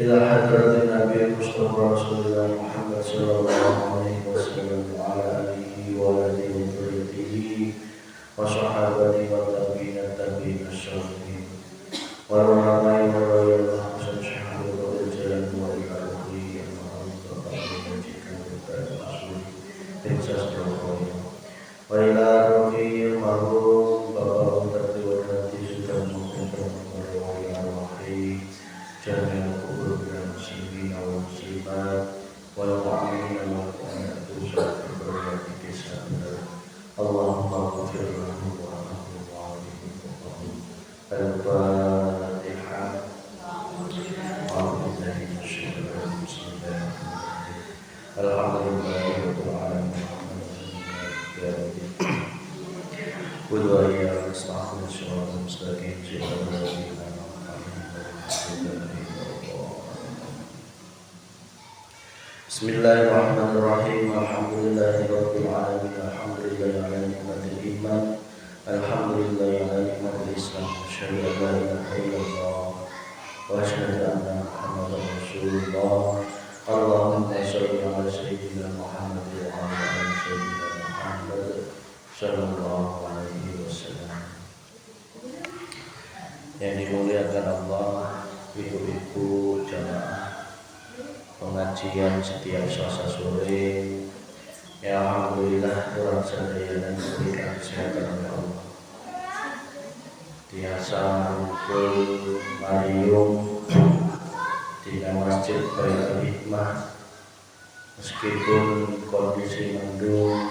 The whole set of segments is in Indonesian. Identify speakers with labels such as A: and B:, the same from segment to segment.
A: إلى حضرة النبي المصطفى رسول الله محمد صلى الله عليه وسلم وعلى آله وآله وذريته وصحابته والتابعين التابعين الصالحين والعلماء والعلماء حسن شهادة والرجال والأرضي المعروف والمجيكا والرسول إنساس الرحمن وإلى روحي المرحوم Bapak Bupati Wadati sudah mengumpulkan kepada wahai jamiah kubur dan muslimin wal muslimat wal mu'minin wal mu'minat berbagai desa benar. Allahumma ghfir lahum warhamhum wa'afihim wa'afihim. Al-Fatihah. A'udzubillahi minasyaitonir rajim. Bismillahirrahmanirrahim. Alhamdulillahirabbil alamin. Qul wa ya astaghfiru syurga mustaqim syurga ladzina Bismillahirrahmanirrahim. Alhamdulillahirabbil alamin. Alhamdulillahi ala nikmatil iman. Alhamdulillahi ala nikmatil islam. Asyhadu an la ilaha illallah wa asyhadu anna Muhammadar Rasulullah. Allahumma shalli ala sayyidina Muhammad wa ala ali sayyidina Muhammad sallallahu alaihi wasallam. Yang dimuliakan Allah, ibu-ibu jamaah pengajian setiap Selasa sore. Ya alhamdulillah orang sadaya dan diberikan kesehatan oleh Allah. Biasa rukul Marium di Masjid Baitul Hikmah, meskipun kondisi mendung,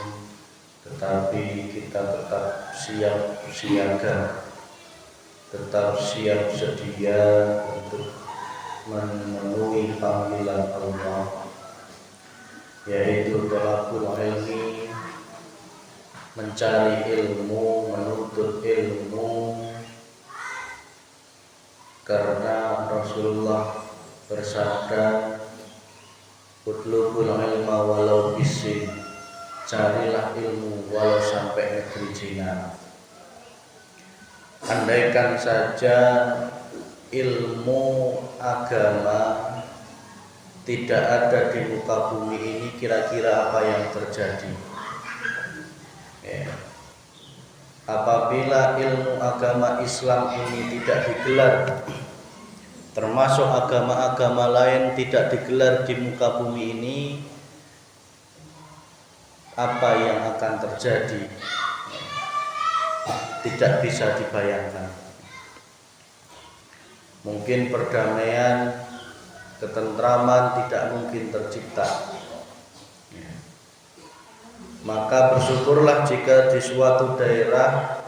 A: tetapi kita tetap siap siaga, tetap siap sedia untuk memenuhi panggilan Allah, yaitu thalabul ilmi, mencari ilmu, menuntut ilmu, karena Rasulullah bersabda, utlubul ilma walau bisin, carilah ilmu walau sampai negeri Cina. Andaikan saja ilmu agama tidak ada di muka bumi ini, kira-kira apa yang terjadi? Apabila ilmu agama Islam ini tidak digelar, termasuk agama-agama lain tidak digelar di muka bumi ini, apa yang akan terjadi? Tidak bisa dibayangkan. Mungkin perdamaian, ketentraman tidak mungkin tercipta. Maka bersyukurlah jika di suatu daerah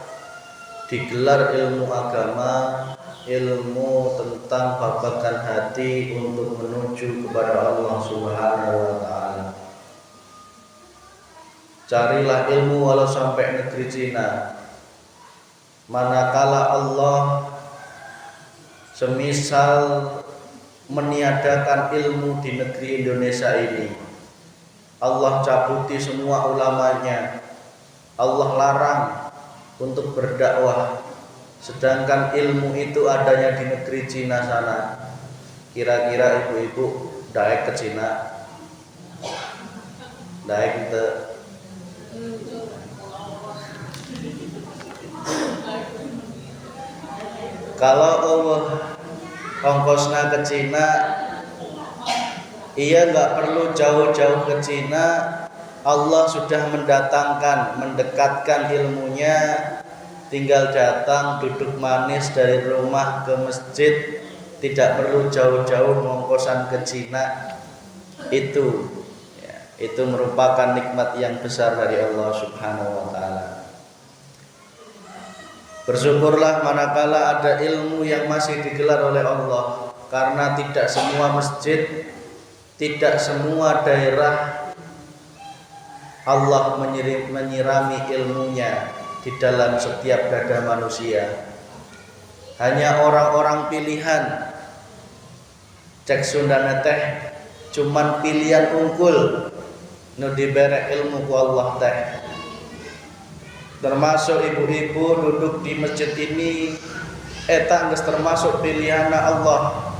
A: digelar ilmu agama, ilmu tentang babakan hati untuk menuju kepada Allah Subhanahu wa ta'ala. Carilah ilmu walau sampai negeri Cina. Manakala Allah semisal meniadakan ilmu di negeri Indonesia ini, Allah cabuti semua ulamanya, Allah larang untuk berdakwah, sedangkan ilmu itu adanya di negeri Cina sana. Kira-kira ibu-ibu daek ke Cina? Daek ke kalau Allah ongkosna ke Cina, ia nggak perlu jauh-jauh ke Cina. Allah sudah mendekatkan ilmunya, tinggal datang duduk manis dari rumah ke masjid, tidak perlu jauh-jauh ongkosan ke Cina. Itu merupakan nikmat yang besar dari Allah Subhanahu wa ta'ala. Bersyukurlah manakala ada ilmu yang masih digelar oleh Allah, karena tidak semua masjid, tidak semua daerah Allah menyirami ilmunya di dalam setiap dada manusia. Hanya orang-orang pilihan, cek Sunda teh, cuman pilihan unggul nu dibere ilmu ku Allah teh. Termasuk ibu-ibu duduk di masjid ini, eta geus termasuk pilihan Allah.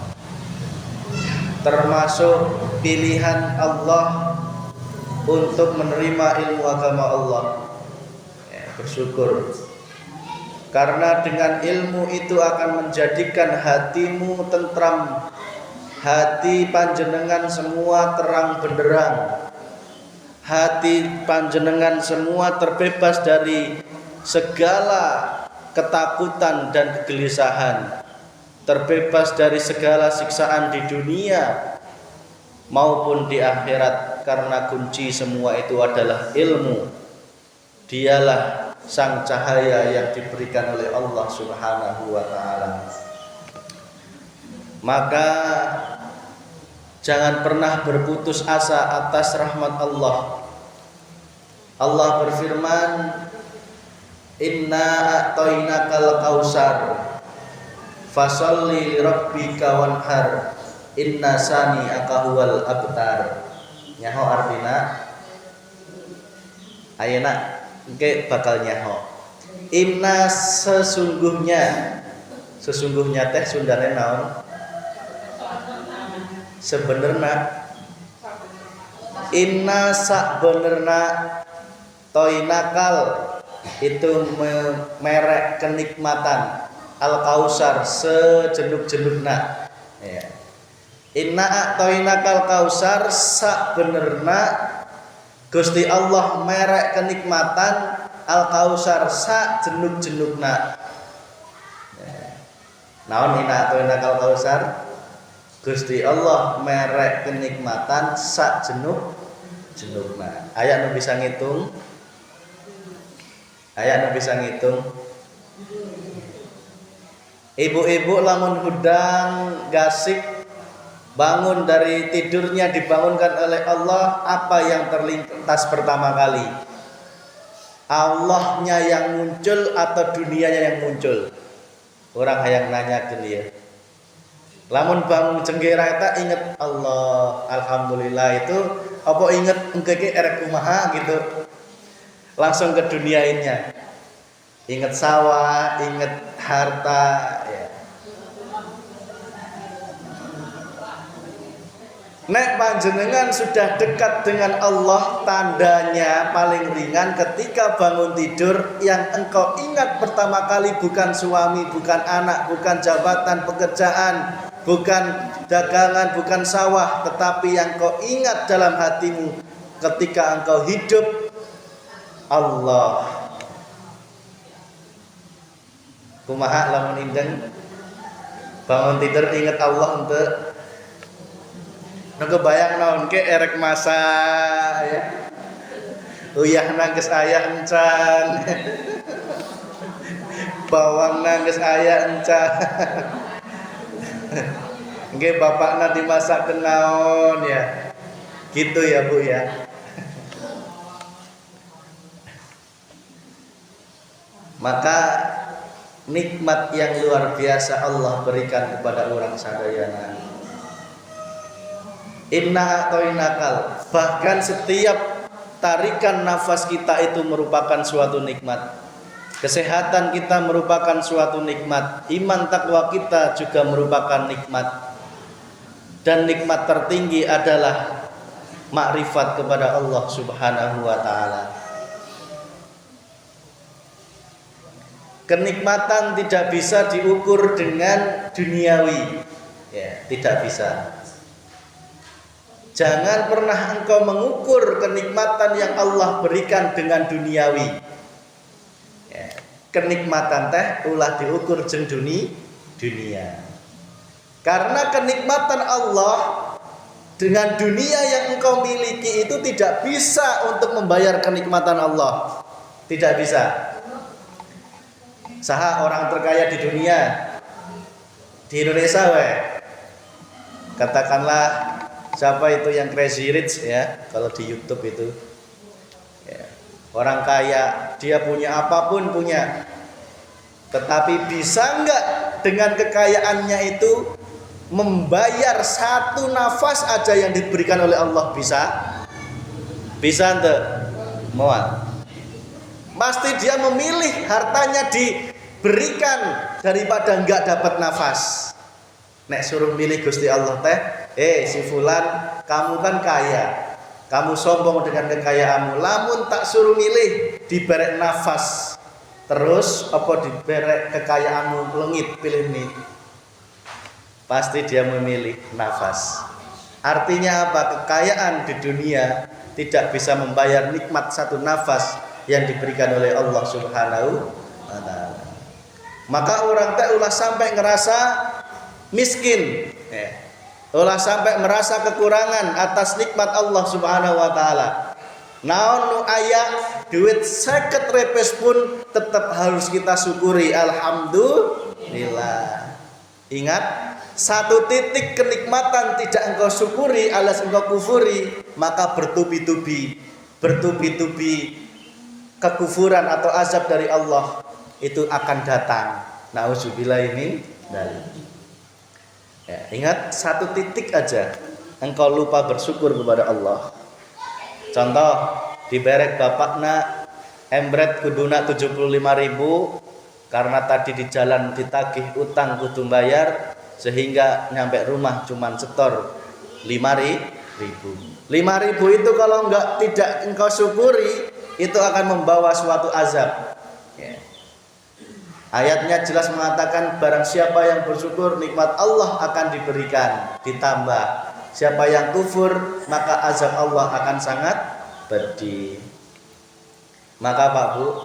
B: termasuk pilihan Allah untuk menerima ilmu agama Allah. Bersyukur, karena dengan ilmu itu akan menjadikan hatimu tentram, hati panjenengan semua terang benderang, hati panjenengan semua terbebas dari segala ketakutan dan kegelisahan, terbebas dari segala siksaan di dunia maupun di akhirat, karena kunci semua itu adalah ilmu. Dialah sang cahaya yang diberikan oleh Allah Subhanahu wa ta'ala. Maka jangan pernah berputus asa atas rahmat Allah. Allah berfirman, "Inna a'tainakal kausar fasholli lirabbika wanhar inna sani'aka huwal abtar." Nyaho artina ayeuna engke bakal nyaho. Inna sesungguhnya teh Sundane naon? Sebenerna. Inna sakbenerna toinakal itu merek kenikmatan, al kausar sejenuk-jenukna ya. Inna toinakal kausar sakbenerna Gusti Allah merek kenikmatan al-kausar sak jenuk-jenukna. Naon ina atoina al-kausar? Gusti Allah merek kenikmatan sak jenuk-jenukna. Aya nu bisa ngitung? Ibu-ibu lamun hudang gasik bangun dari tidurnya, dibangunkan oleh Allah, apa yang terlintas pertama kali? Allahnya yang muncul atau dunianya yang muncul? Orang hayang nanya ke dia. Lamun bangun cenggera eta inget Allah, alhamdulillah itu apa inget engke erek kumaha gitu. Langsung ke duniainnya. Inget sawah, inget harta ya. Nek panjenengan sudah dekat dengan Allah, tandanya paling ringan ketika bangun tidur, yang engkau ingat pertama kali bukan suami, bukan anak, bukan jabatan, pekerjaan, bukan dagangan, bukan sawah, tetapi yang kau ingat dalam hatimu ketika engkau hidup, Allah. Kumaha lamun indeng bangun tidur ingat Allah untuk kebayang naon ke erek masa ya. Uyah nangis aya encan. Bawang nangis aya encan. Nggih bapakna dimasak naon ya. Gitu ya Bu ya. Maka nikmat yang luar biasa Allah berikan kepada orang sadayana. Inna a'tainakal, bahkan setiap tarikan nafas kita itu merupakan suatu nikmat. Kesehatan kita merupakan suatu nikmat. Iman takwa kita juga merupakan nikmat. Dan nikmat tertinggi adalah makrifat kepada Allah Subhanahu wa ta'ala. Kenikmatan tidak bisa diukur dengan duniawi ya, tidak bisa. Jangan pernah engkau mengukur kenikmatan yang Allah berikan dengan duniawi ya. Kenikmatan teh ulah diukur jeung dunia. Karena kenikmatan Allah dengan dunia yang engkau miliki itu tidak bisa untuk membayar kenikmatan Allah. Tidak bisa. Saha orang terkaya di dunia di Indonesia katakanlah siapa itu yang crazy rich ya, kalau di YouTube itu ya, orang kaya dia punya apapun punya, tetapi bisa enggak dengan kekayaannya itu membayar satu nafas aja yang diberikan oleh Allah? Bisa ente muat. Pasti dia memilih hartanya diberikan daripada enggak dapat nafas. Nek suruh milih Gusti Allah teh, si fulan, kamu kan kaya. Kamu sombong dengan kekayaanmu. Lamun tak suruh milih, diberek nafas. Terus apa diberek kekayaanmu lengit, pilih nih. Pasti dia memilih nafas. Artinya apa? Kekayaan di dunia tidak bisa membayar nikmat satu nafas yang diberikan oleh Allah Subhanahu wa taala. Maka orang teh ulah sampai ngerasa miskin, ulah sampai merasa kekurangan atas nikmat Allah Subhanahu wa taala. Naon nu aya duit 50 repes pun tetap harus kita syukuri, alhamdulillah. Ingat, satu titik kenikmatan tidak engkau syukuri alias engkau kufuri, maka bertubi-tubi kekufuran atau azab dari Allah itu akan datang. Nauzubillah ini dari. Ya, ingat, satu titik aja engkau lupa bersyukur kepada Allah. Contoh, diberek bapakna embret kuduna 75.000 karena tadi di jalan ditagih utang kudu bayar sehingga nyampe rumah cuman setor 5.000. 5.000 itu kalau tidak engkau syukuri itu akan membawa suatu azab. Ya. Ayatnya jelas mengatakan barang siapa yang bersyukur nikmat Allah akan diberikan ditambah. Siapa yang kufur maka azab Allah akan sangat pedih. Maka Pak Bu,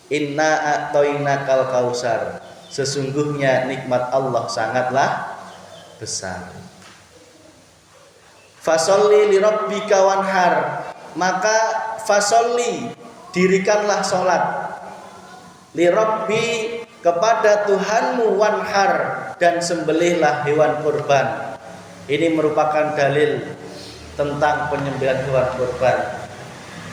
B: inna a'tainakal kausar. Sesungguhnya nikmat Allah sangatlah besar. Fasolli li rabbika wanhar. Maka fasolli, dirikanlah salat. Li rabbi, kepada Tuhanmu, wanhar, dan sembelihlah hewan kurban. Ini merupakan dalil tentang penyembelihan hewan kurban.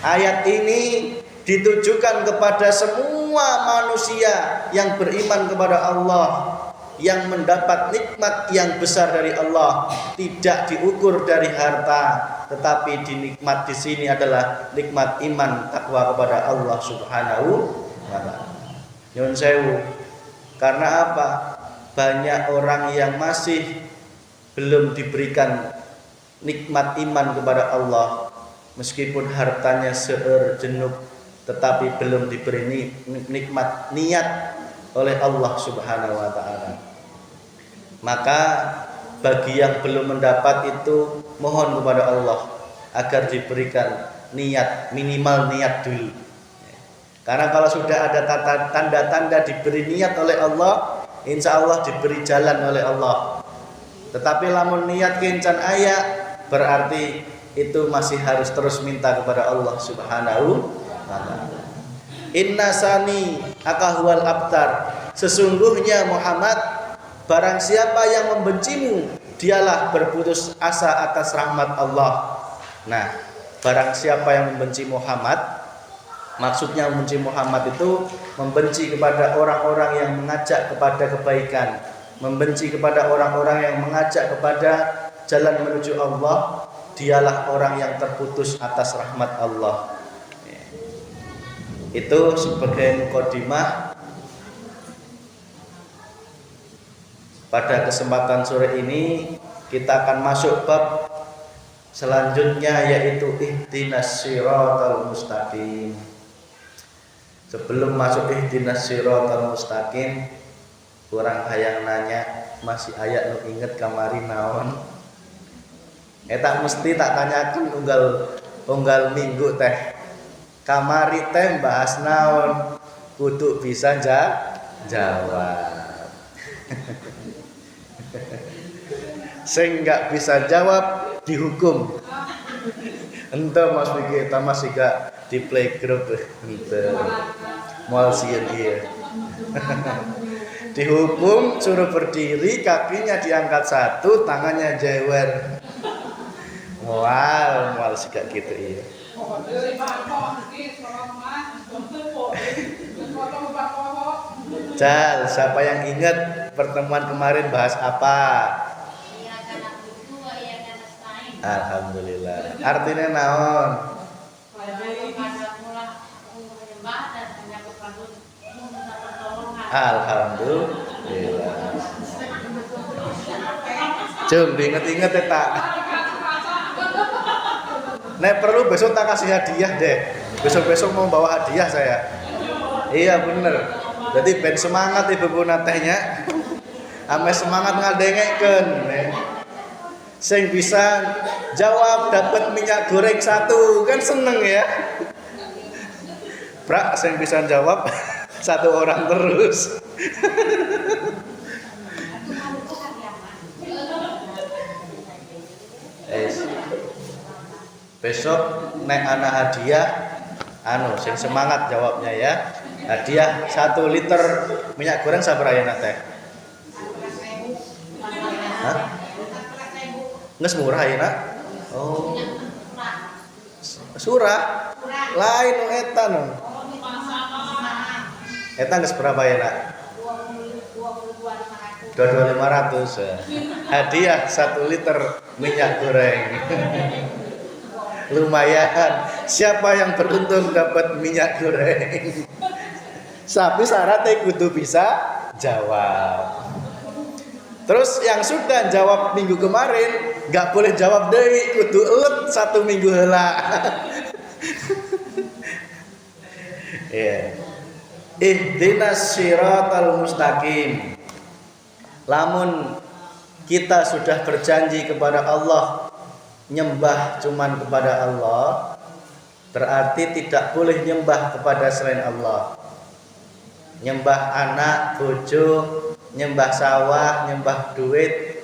B: Ayat ini ditujukan kepada semua manusia yang beriman kepada Allah, yang mendapat nikmat yang besar dari Allah, tidak diukur dari harta, tetapi nikmat di sini adalah nikmat iman takwa kepada Allah Subhanahu wa taala. Nyun sewu. Karena apa? Banyak orang yang masih belum diberikan nikmat iman kepada Allah, meskipun hartanya seerjenuk, tetapi belum diberi nikmat niat oleh Allah Subhanahu wa taala. Maka bagi yang belum mendapat itu, mohon kepada Allah agar diberikan niat, minimal niat dulu. Karena kalau sudah ada tanda-tanda diberi niat oleh Allah, insya Allah diberi jalan oleh Allah. Tetapi lamun niat kencan aya, berarti itu masih harus terus minta kepada Allah Subhanahu wa taala. Inna sani akahual abtar. Sesungguhnya Muhammad, barang siapa yang membencimu, dialah berputus asa atas rahmat Allah. Nah, barang siapa yang membenci Muhammad, maksudnya membenci Muhammad itu membenci kepada orang-orang yang mengajak kepada kebaikan, membenci kepada orang-orang yang mengajak kepada jalan menuju Allah, dialah orang yang terputus atas rahmat Allah. Itu sebagai mukadimah pada kesempatan sore ini. Kita akan masuk bab selanjutnya, yaitu ihdinas siratal mustaqim. Sebelum masuk ihdinas siratal mustaqim, kurang hayang nanya, masih ayat nu inget kamari naon? Tak mesti tak tanyakan unggal minggu teh. Kamari teh bahas naon, kudu bisa jawab. Sing nggak bisa jawab dihukum. Ente Mas Wiki, kita masih gak di playgroup ente. Moal sieun ieu. Dihukum, suruh berdiri, kakinya diangkat satu, tangannya jewer. Mual sih gak gitu iya. Jal, siapa yang ingat pertemuan kemarin bahas apa? Alhamdulillah. Artinya naon? Alhamdulillah. Jom diinget-inget ya tak. Nek perlu besok tak kasih hadiah deh. Besok-besok mau bawa hadiah saya. Iya bener. Jadi ben semangat ibu natehnya. Ame semangat ngadengeken. Sing bisa jawab dapat minyak goreng 1 kan seneng ya. Prak sing bisa jawab 1 orang terus. Besok nek ana hadiah sing semangat jawabnya ya. Hadiah 1 liter minyak goreng sabar ya teh. Hah? Nges murah ya nak? Oh. Surah. Lain eta no. Eta nges berapa ya nak? 22.500. Hadiah 1 liter minyak goreng. Lumayan. Siapa yang beruntung dapat minyak goreng? Tapi syaratnya kudu bisa jawab. Terus yang sudah jawab minggu kemarin nggak boleh jawab deui, kudu elet 1 minggu heula. Ya. Ihdinas siratal mustaqim. Lamun kita sudah berjanji kepada Allah, nyembah cuman kepada Allah, berarti tidak boleh nyembah kepada selain Allah. Nyembah anak, bojo, nyembah sawah, nyembah duit,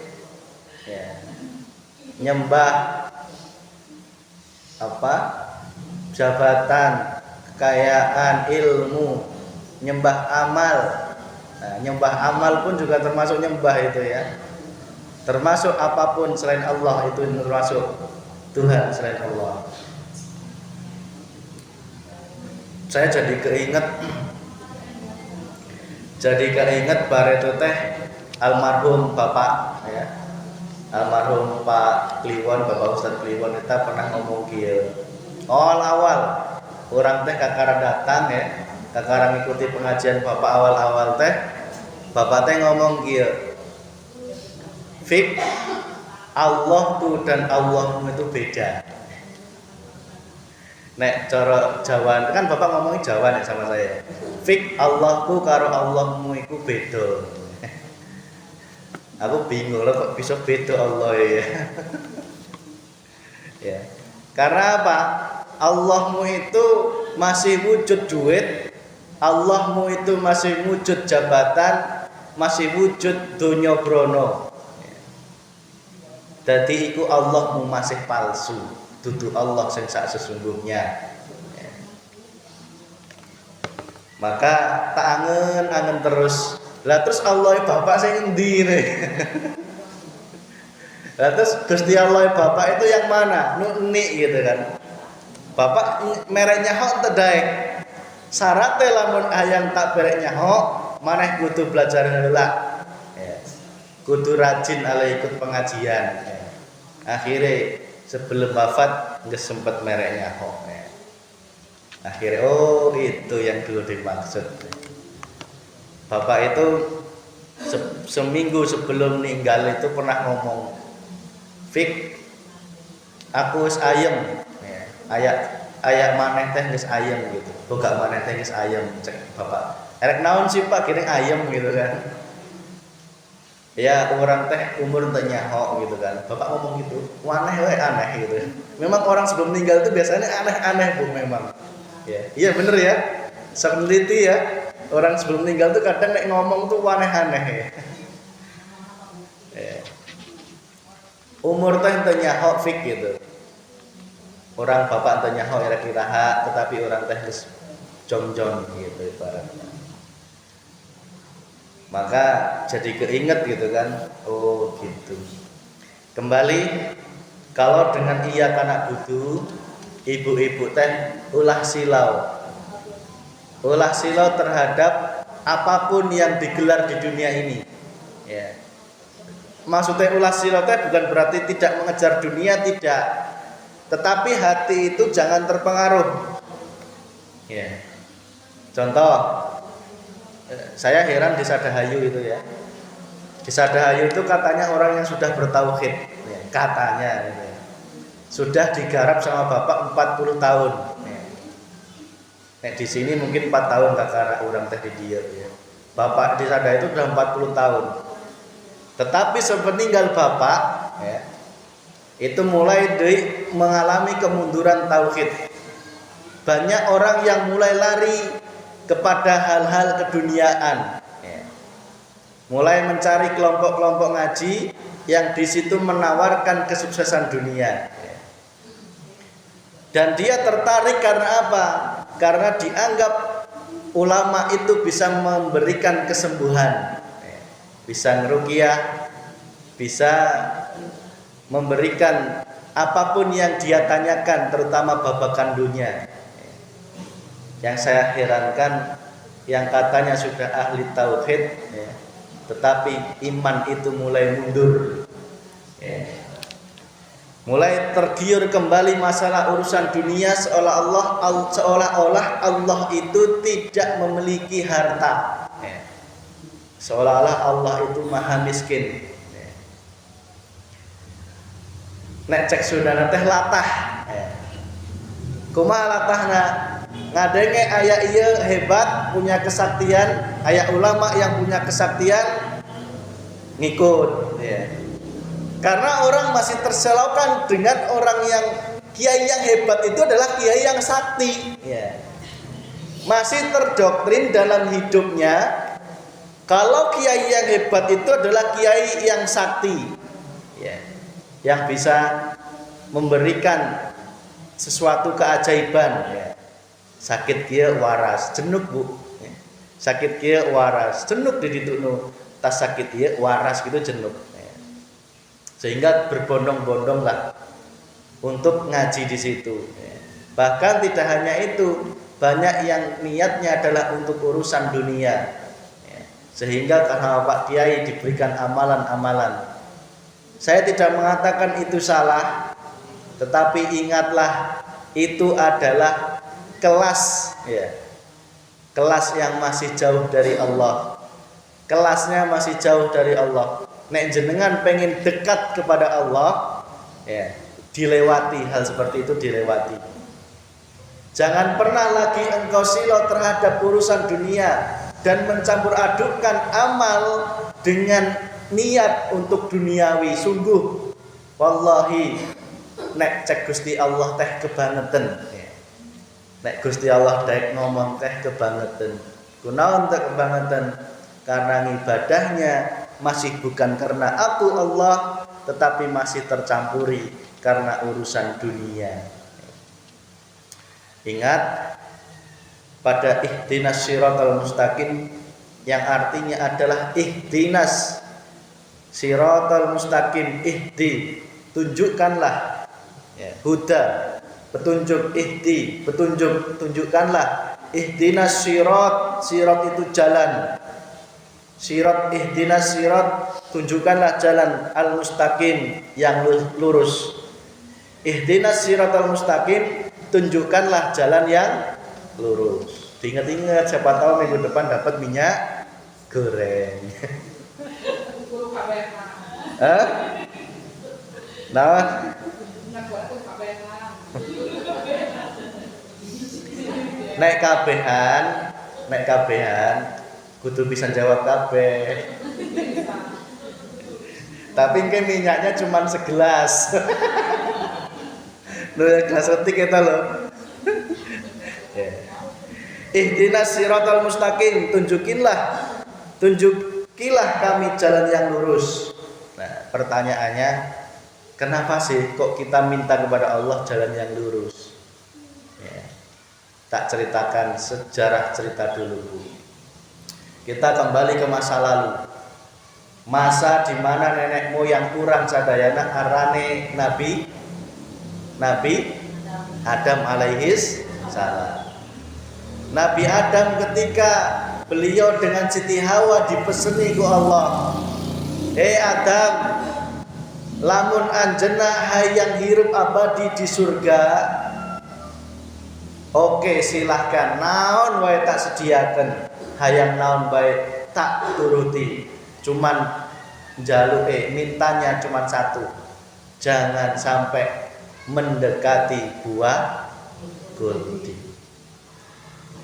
B: ya. Nyembah apa? Jabatan, kekayaan, ilmu, nyembah amal. Nah, nyembah amal pun juga termasuk nyembah itu ya. Termasuk apapun selain Allah itu termasuk Tuhan selain Allah. Saya jadi keinget bareto teh almarhum Bapak ya. Almarhum Pak Kliwon, Bapak Ustadz Kliwon kita pernah ngomong kieu. Awal-awal orang teh kakara datang ya, kakara ngikuti pengajian Bapak awal-awal teh, Bapak teh ngomong kieu. Fik, Allah tuh dan Allahmu itu beda. Nek cara Jawa kan Bapak ngomongin Jawa nek sama saya. Fik Allahku karo Allahmu itu beda. Aku bingung loh kok bisa beda Allah ya. Ya. Karena apa? Allahmu itu masih wujud duit, Allahmu itu masih wujud jabatan, masih wujud donya brono. Dadi iku Allahmu masih palsu, dudu Allah sing sak sesungguhnya. Maka tak angen terus. Lah terus Allah Bapak sing endi ne? Lah terus Gusti Allah Bapak itu yang mana? Nik gitu kan. Bapak mereknya hok tedai. Syaratnya lamun ayang tak mereknya hok, maneh kudu belajar heula. Ya. Kudu rajin ale ikut pengajian. Ya. Akhirnya sebelum wafat nggak sempet mereknya hok. Ya. Akhirnya itu yang dulu dimaksud. Bapak itu seminggu sebelum meninggal itu pernah ngomong, Fik, aku wis ayem, ya, ayak maneh teh geus ayem gitu, boga maneh teh geus ayem, cek Bapak. Erek naon sih Pak, kiring ayem gitu kan? Ya orang teh umur teh nyaho gitu kan. Bapak ngomong gitu, aneh we aneh gitu. Memang orang sebelum meninggal itu biasanya aneh-aneh Bu memang. Ya, iya bener ya. Peneliti ya. Orang sebelum meninggal tuh kadang nek ngomong tuh aneh-aneh ya. Umur teh teu nyaho fik gitu. Orang bapak teu nyaho era kiraha, tetapi orang teh geus jong-jong gitu ibaratnya. Maka jadi keinget gitu kan. Oh gitu. Kembali kalau dengan iya kana budu, ibu-ibu teh ulah silau. Ulah silau terhadap apapun yang digelar di dunia ini. Ya. Maksudnya ulah silau teh bukan berarti tidak mengejar dunia, tidak. Tetapi hati itu jangan terpengaruh. Ya. Contoh, saya heran di Sadahayu itu ya. Kisah Dahayu itu katanya orang yang sudah bertauhid, ya, katanya gitu ya. Sudah digarap sama bapak 40 tahun. Ya. Nah, di sini mungkin 4 tahun kakak orang teh di dia ya. Bapak di sana itu sudah 40 tahun. Tetapi sepeninggal bapak ya, itu mulai mengalami kemunduran tauhid. Banyak orang yang mulai lari kepada hal-hal keduniaan. Ya. Mulai mencari kelompok-kelompok ngaji yang di situ menawarkan kesuksesan dunia. Ya. Dan dia tertarik karena apa? Karena dianggap ulama itu bisa memberikan kesembuhan, bisa ngeruqyah, bisa memberikan apapun yang dia tanyakan, terutama babakan dunia. Yang saya herankan, yang katanya sudah ahli tauhid, tetapi iman itu mulai mundur, mulai tergiur kembali masalah urusan dunia, seolah-olah Allah itu tidak memiliki harta, seolah-olah Allah itu maha miskin. Nek cek saudara teh latah, kumaha latahna ngadenge aya ieu hebat punya kesaktian, aya ulama yang punya kesaktian ngikut, karena orang masih terselaukan dengan orang yang kiai yang hebat itu adalah kiai yang sakti, masih terdoktrin dalam hidupnya kalau kiai yang hebat itu adalah kiai yang sakti, yang bisa memberikan sesuatu keajaiban. Sakit kieu waras jenuk bu, sakit kieu waras jenuk di ditunu, tas sakit kieu waras gitu jenuk. Sehingga berbondong-bondong lah untuk ngaji di situ. Bahkan tidak hanya itu, banyak yang niatnya adalah untuk urusan dunia. Sehingga karena Pak Kiai diberikan amalan-amalan. Saya tidak mengatakan itu salah, tetapi ingatlah itu adalah kelas, kelas yang masih jauh dari Allah. Kelasnya masih jauh dari Allah. Nek jenengan pengen dekat kepada Allah, dilewati hal seperti itu, dilewati. Jangan pernah lagi engkau silau terhadap urusan dunia dan mencampur adukkan amal dengan niat untuk duniawi. Sungguh wallahi nek cek Gusti Allah teh kebangetan. Nek Gusti Allah daek ngomong teh kebangetan. Kunaon teh kebangetan? Karena ibadahnya masih bukan karena aku Allah, tetapi masih tercampuri karena urusan dunia. Ingat pada ihdinas siratal mustaqim yang artinya adalah ihdinas siratal mustaqim, ihdi tunjukkanlah, huda petunjuk, ihdi petunjuk, tunjukkanlah. Ihdinas sirat, sirat itu jalan, sirat, ihdinas sirat tunjukkanlah jalan al mustaqim yang lurus. Ihdinas siratal mustaqim tunjukkanlah jalan yang lurus. Ingat-ingat, siapa tahu minggu depan dapat minyak goreng. Nah, nek kabehan kudu bisa jawab kabeh. Tapi kan minyaknya cuma segelas. Lho gelas etik eta lho. Ihdinas siratal mustaqim, tunjukilah kami jalan yang lurus. Nah, pertanyaannya, kenapa sih kok kita minta kepada Allah jalan yang lurus? Tak ceritakan sejarah cerita dulu. Kita kembali ke masa lalu. Masa di mana nenek moyang kurang sadayana arane Nabi Adam alaihis salam. Nabi Adam ketika beliau dengan Siti Hawa dipeseni ku Allah. Adam, lamun anjena hayang hirup abadi di surga. Oke, silahkan, naon wae tak sediakan, hayang naon bae tak turuti. Cuman mintanya cuma satu, jangan sampai mendekati buah kuldi.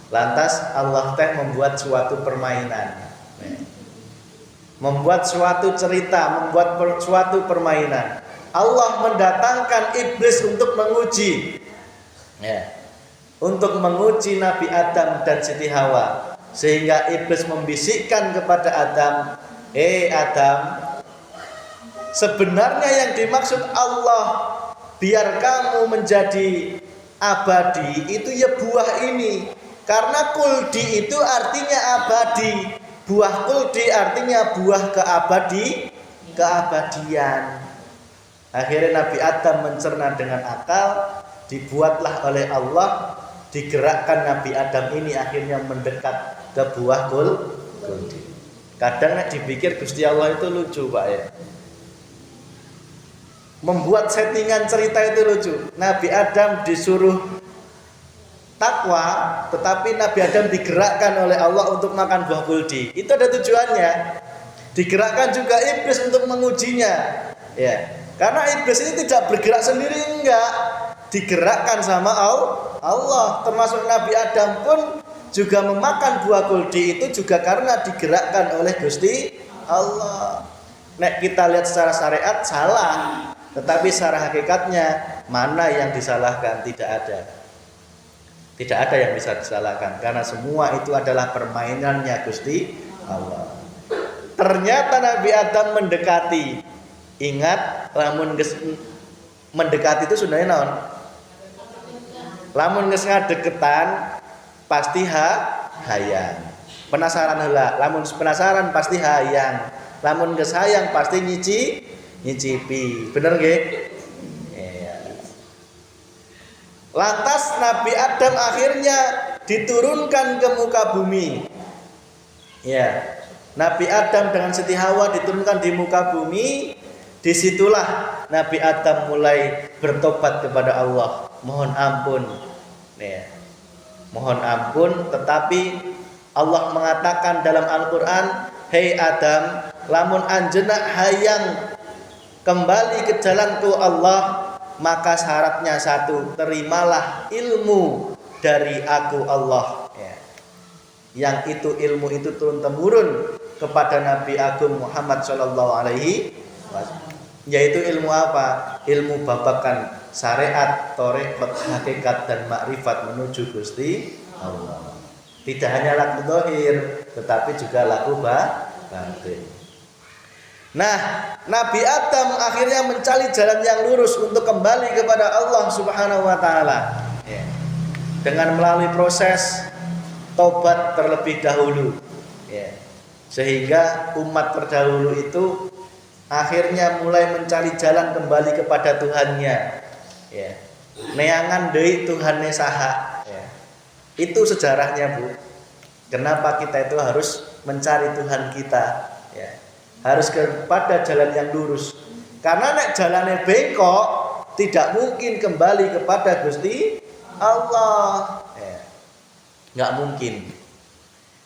B: Lantas Allah teh membuat suatu permainan, membuat suatu cerita, membuat suatu permainan. Allah mendatangkan iblis untuk menguji, untuk menguji Nabi Adam dan Siti Hawa, sehingga iblis membisikkan kepada Adam, Adam, sebenarnya yang dimaksud Allah biar kamu menjadi abadi itu ya buah ini, karena kuldi itu artinya abadi, buah kuldi artinya buah keabadian. Akhirnya Nabi Adam mencerna dengan akal, dibuatlah oleh Allah, digerakkan Nabi Adam ini akhirnya mendekat ke buah kuldi. Kadang dipikir Gusti Allah itu lucu, Pak ya. Membuat settingan cerita itu lucu. Nabi Adam disuruh takwa, tetapi Nabi Adam digerakkan oleh Allah untuk makan buah kuldi. Itu ada tujuannya. Digerakkan juga iblis untuk mengujinya, ya. Karena iblis ini tidak bergerak sendiri, enggak, digerakkan sama Allah. Termasuk Nabi Adam pun juga memakan buah kuldi itu juga karena digerakkan oleh Gusti Allah. Nek kita lihat secara syariat salah, tetapi secara hakikatnya mana yang disalahkan? Tidak ada. Tidak ada yang bisa disalahkan karena semua itu adalah permainannya Gusti Allah. Ternyata Nabi Adam mendekati. Ingat, lamun mendekati itu sebenarnya naon? Lamun geus ngadeketan pasti hayang. Penasaran heula, lamun penasaran pasti hayang. Lamun geus hayang pasti nyicipi. Bener nggih? Iya. Lantas Nabi Adam akhirnya diturunkan ke muka bumi. Ya. Nabi Adam dengan Siti Hawa diturunkan di muka bumi. Disitulah Nabi Adam mulai bertobat kepada Allah, mohon ampun, ya. Mohon ampun. Tetapi Allah mengatakan dalam Al-Quran, hei Adam, lamun anjenak hayang kembali ke jalanku Allah, maka syaratnya satu, terimalah ilmu dari aku Allah, ya. Yang itu ilmu itu turun temurun kepada Nabi Agung Muhammad Shallallahu Alaihi Wasallam. Yaitu ilmu apa? Ilmu babakan syariat, thariqat, hakikat dan makrifat menuju Gusti Allah. Tidak hanya laku zahir, tetapi juga laku batin. Nah, Nabi Adam akhirnya mencari jalan yang lurus untuk kembali kepada Allah Subhanahu wa taala. Ya. Dengan melalui proses tobat terlebih dahulu. Ya. Sehingga umat terdahulu itu akhirnya mulai mencari jalan kembali kepada Tuhannya, ya. Neangan deui Tuhannya saha, ya. Itu sejarahnya, Bu. Kenapa kita itu harus mencari Tuhan kita, ya. Harus kepada jalan yang lurus. Karena nek jalannya bengkok, tidak mungkin kembali kepada Gusti Allah, ya. Nggak mungkin.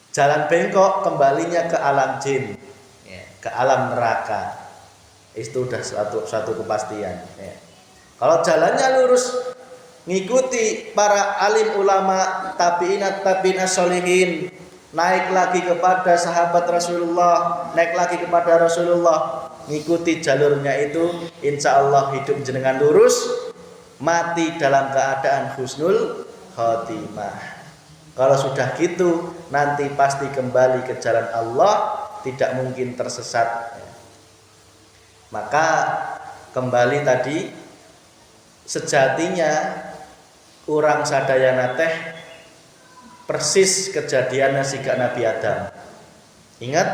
B: Jalan bengkok kembalinya ke alam jin, ya, ke alam neraka. Itu sudah satu kepastian, ya. Kalau jalannya lurus, ngikuti para alim ulama, tabi'in sholihin, naik lagi kepada sahabat Rasulullah, naik lagi kepada Rasulullah, ngikuti jalurnya itu, insya Allah hidup jenengan lurus, mati dalam keadaan husnul khotimah. Kalau sudah gitu, nanti pasti kembali ke jalan Allah, tidak mungkin tersesat. Maka kembali tadi, sejatinya orang sadayana teh persis kejadiannya siga Nabi Adam. Ingat,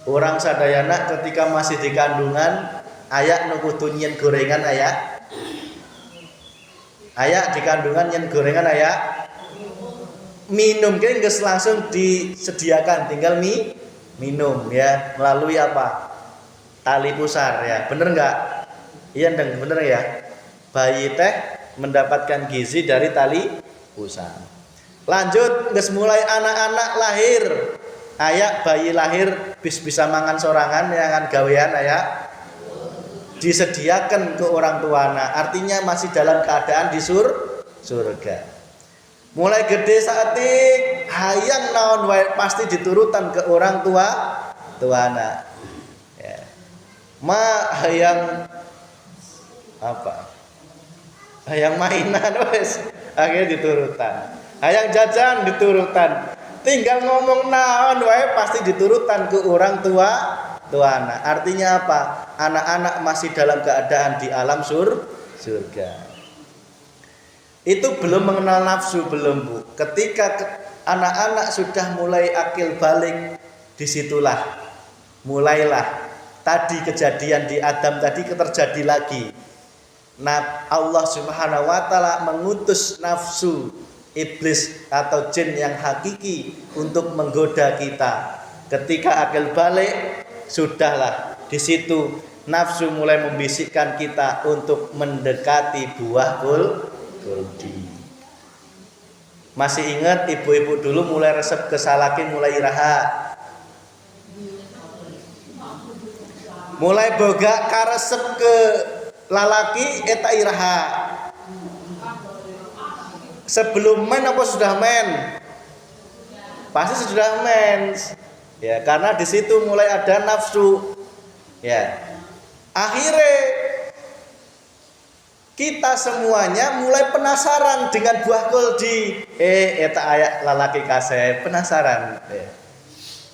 B: orang sadayana ketika masih di kandungan, ayak nukutu nyen gorengan ayak. Ayak di kandungan nyen gorengan ayak. Minum kan geus langsung disediakan, tinggal minum, ya, melalui apa? Tali pusar, ya. Bener enggak? Iya ndeng, bener ya. Bayi teh mendapatkan gizi dari tali pusar. Lanjut, geus mulai anak-anak lahir. ayak bayi lahir bisa mangan sorangan yang gawean ayak disediakan ke orang tuana, artinya masih dalam keadaan di surga. Mulai gede saatik hayang naon wae pasti diturutan ke orang tuana. Ya. Hayang apa? Hayang mainan wes akhirnya diturutan. Hayang jajan diturutan. Tinggal ngomong naon wae pasti diturutan ke orang tuana. Artinya apa? Anak-anak masih dalam keadaan di alam surga. Itu belum mengenal nafsu, belum Bu. Ketika anak-anak sudah mulai akil balik, disitulah mulailah tadi kejadian di Adam tadi terjadi lagi. Nah, Allah Subhanahu wa taala mengutus nafsu iblis atau jin yang hakiki untuk menggoda kita. Ketika akil balik, sudahlah di situ nafsu mulai membisikkan kita untuk mendekati buah kuldi. Masih ingat ibu-ibu dulu mulai resep kesalakin mulai iraha, mulai boga karesep ke lalaki eta iraha. Sebelum men apa sudah men? Pasti sudah men. Ya, karena di situ mulai ada nafsu. Ya. Akhirnya kita semuanya mulai penasaran dengan buah kuldi. Eta ayak lalaki kasih penasaran.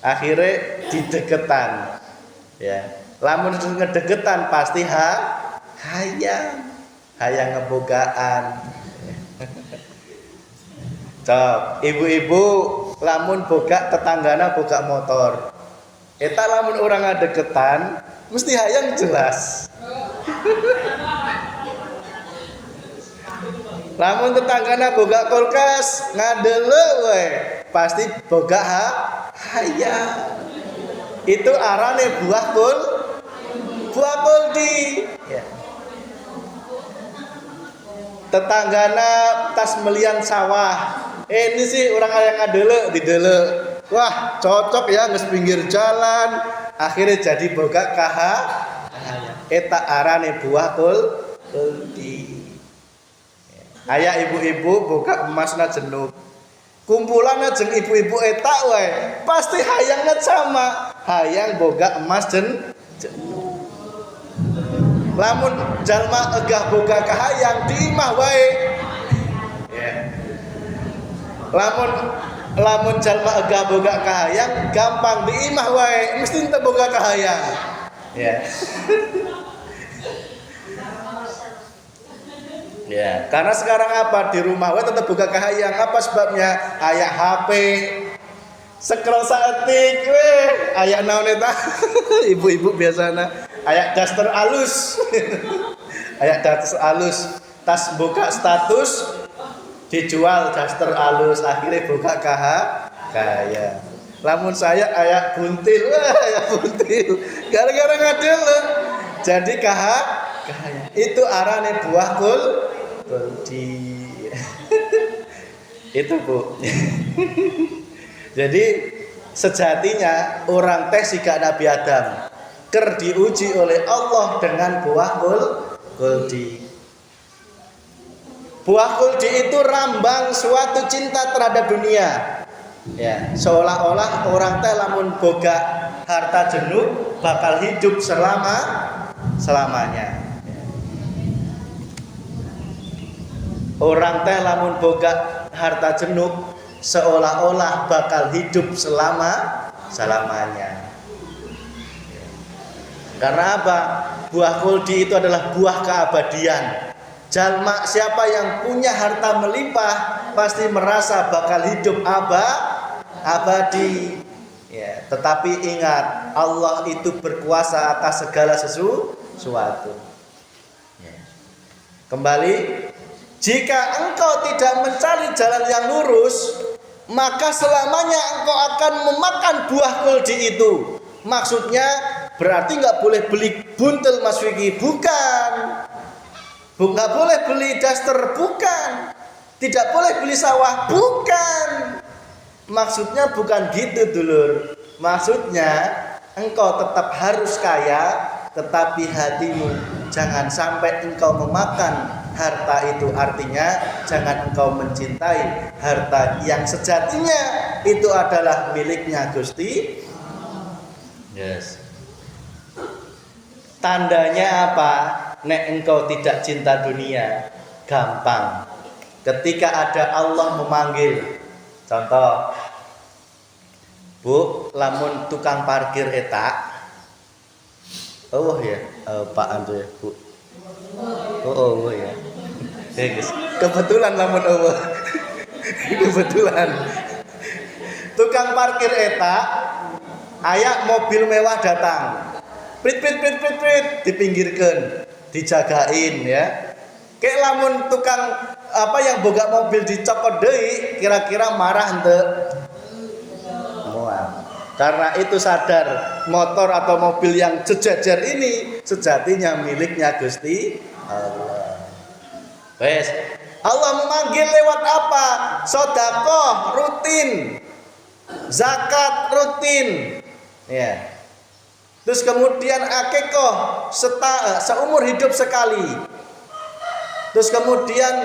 B: Akhirnya dideketan. Ya. Lamun ngedeketan pasti hayang ngebogaan. Cok, ibu-ibu lamun boga tetanggana boga motor. Eta lamun orang ngadeketan mesti hayang jelas. Lamun tetanggana boga kulkas ngadele we pasti boga hayang. Itu arane buah kuldi. Ya. Tetanggana tas melian sawah. Ini sih orang yang ngadele didele. Wah, cocok ya geus pinggir jalan. Akhirnya jadi boga eta arane buah kuldi. Aya ibu-ibu boga emasna jenuk. Kumpulanna jeung ibu-ibu eta wae pasti hayangna sama, hayang boga emas jenuk. Lamun jalma egah boga kahayang diimah wae. Ya. Lamun jalma egah boga kahayang gampang diimah wae, mesti teu boga kahayang. Ya. Ya, karena sekarang apa di rumah we tetap buka kahayang. Apa sebabnya? Aya HP. Scroll saeutik we, aya naon eta? Ibu-ibu biasana aya daster alus. Aya daster alus. Tas buka status dijual daster alus, akhirnya buka kahayang. Lamun saya aya buntil, wah aya buntil. Gara-gara ngadele. Jadi kahayang. Itu arane buah kuldi. Itu Bu. Jadi sejatinya orang teh siga Nabi Adam ker diuji oleh Allah dengan buah kuldi. Buah kuldi itu rambang suatu cinta terhadap dunia. Ya, seolah-olah orang teh lamun boga harta jenuk bakal hidup selamanya. Orang teh lamun boga harta jenuk seolah-olah bakal hidup selamanya. Karena apa? Buah kuldi itu adalah buah keabadian. Jalma siapa yang punya harta melimpah pasti merasa bakal hidup abadi. Ya, tetapi ingat Allah itu berkuasa atas segala sesuatu. Ya. Kembali, jika engkau tidak mencari jalan yang lurus, maka selamanya engkau akan memakan buah kuldi itu. Maksudnya berarti nggak boleh beli buntel Mas Wiki, bukan. Nggak boleh beli daster, bukan. Tidak boleh beli sawah, bukan. Maksudnya bukan gitu dulur. Maksudnya engkau tetap harus kaya, tetapi hatimu jangan sampai engkau memakan harta itu. Artinya jangan engkau mencintai harta yang sejatinya itu adalah miliknya Gusti. Yes. Tandanya apa? Nek engkau tidak cinta dunia, gampang. Ketika ada Allah memanggil, contoh, Bu, lamun tukang parkir eta, oh ya, Pak Andu ya, Bu. Oh ya. Guys, kebetulan lamun oh. Kebetulan. Tukang parkir eta, aya mobil mewah datang. Prit, dipinggirkan, dijagain ya. Kayak lamun tukang apa yang boga mobil dicokot deui, kira-kira marah henteu? Karena itu sadar motor atau mobil yang sejajar ini sejatinya miliknya Gusti Allah. Wes, Allah memanggil lewat apa? Sedekah rutin, zakat rutin, ya. Terus kemudian akikah seumur hidup sekali. Terus kemudian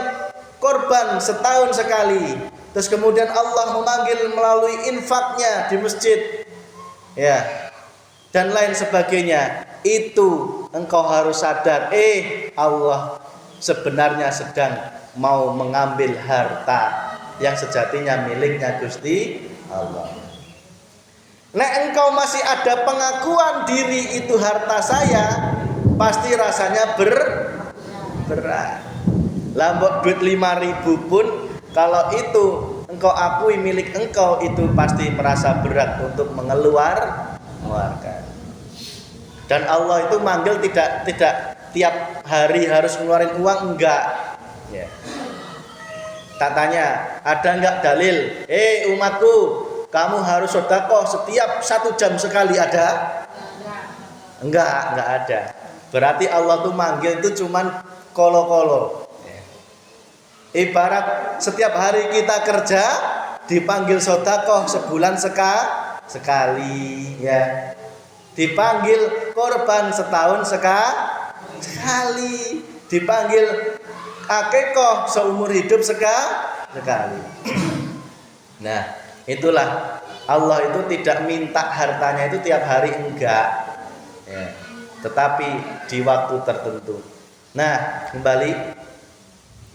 B: korban setahun sekali. Terus kemudian Allah memanggil melalui infaknya di masjid, ya, dan lain sebagainya. Itu engkau harus sadar, Allah sebenarnya sedang mau mengambil harta yang sejatinya miliknya Gusti Allah. Nek engkau masih ada pengakuan diri itu harta saya, pasti rasanya berat. Lambok duit 5.000 pun kalau itu engkau akui milik engkau, itu pasti merasa berat untuk mengeluarkan. Dan Allah itu manggil tidak tiap hari harus ngeluarin uang, enggak. Ya. Tak tanya, ada enggak dalil? Umatku, kamu harus sedekah setiap 1 jam sekali, ada? Enggak ada. Berarti Allah tuh manggil itu cuman kolo-kolo. Ibarat setiap hari kita kerja dipanggil sedekah sebulan sekali, ya. Dipanggil korban setahun sekali. Dipanggil akikah seumur hidup sekali. Nah, itulah Allah itu tidak minta hartanya itu tiap hari, enggak, ya. Tetapi di waktu tertentu. Nah, kembali.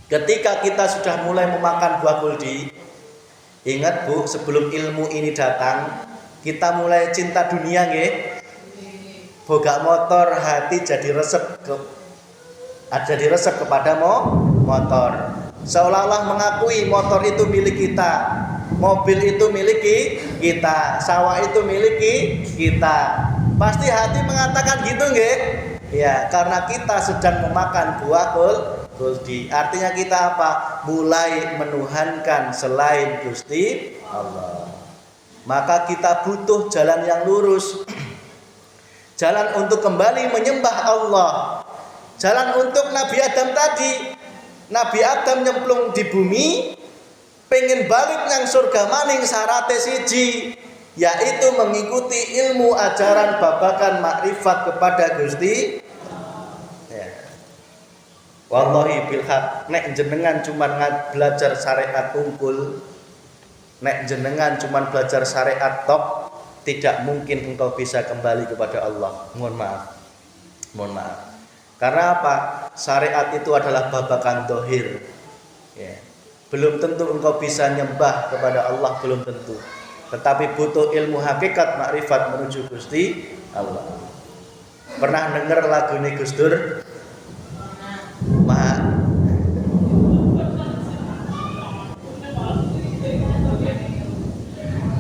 B: Ketika kita sudah mulai memakan buah kuldi, ingat Bu, sebelum ilmu ini datang, kita mulai cinta dunia nggih. Boga motor, hati jadi resep kepada motor. Seolah-olah mengakui motor itu milik kita, mobil itu milik kita, sawah itu milik kita. Pasti hati mengatakan gitu nggih? Ya, karena kita sedang memakan buah kuldi. Artinya kita apa? Mulai menuhankan selain Gusti Allah. Maka kita butuh jalan yang lurus. Jalan untuk kembali menyembah Allah. Jalan untuk Nabi Adam tadi. Nabi Adam nyemplung di bumi, pengen balik nang surga maning syarate siji, yaitu mengikuti ilmu ajaran babakan makrifat kepada Gusti. Wallahi bilhaq, nek jenengan cuman belajar syariat unggul, nek jenengan cuman belajar syariat tok, tidak mungkin engkau bisa kembali kepada Allah. Mohon maaf. Karena apa? Syariat itu adalah babakan dohir, ya. Belum tentu engkau bisa nyembah kepada Allah, belum tentu. Tetapi butuh ilmu hakikat makrifat menuju Gusti Allah. Pernah dengar lagu ini Gus Dur?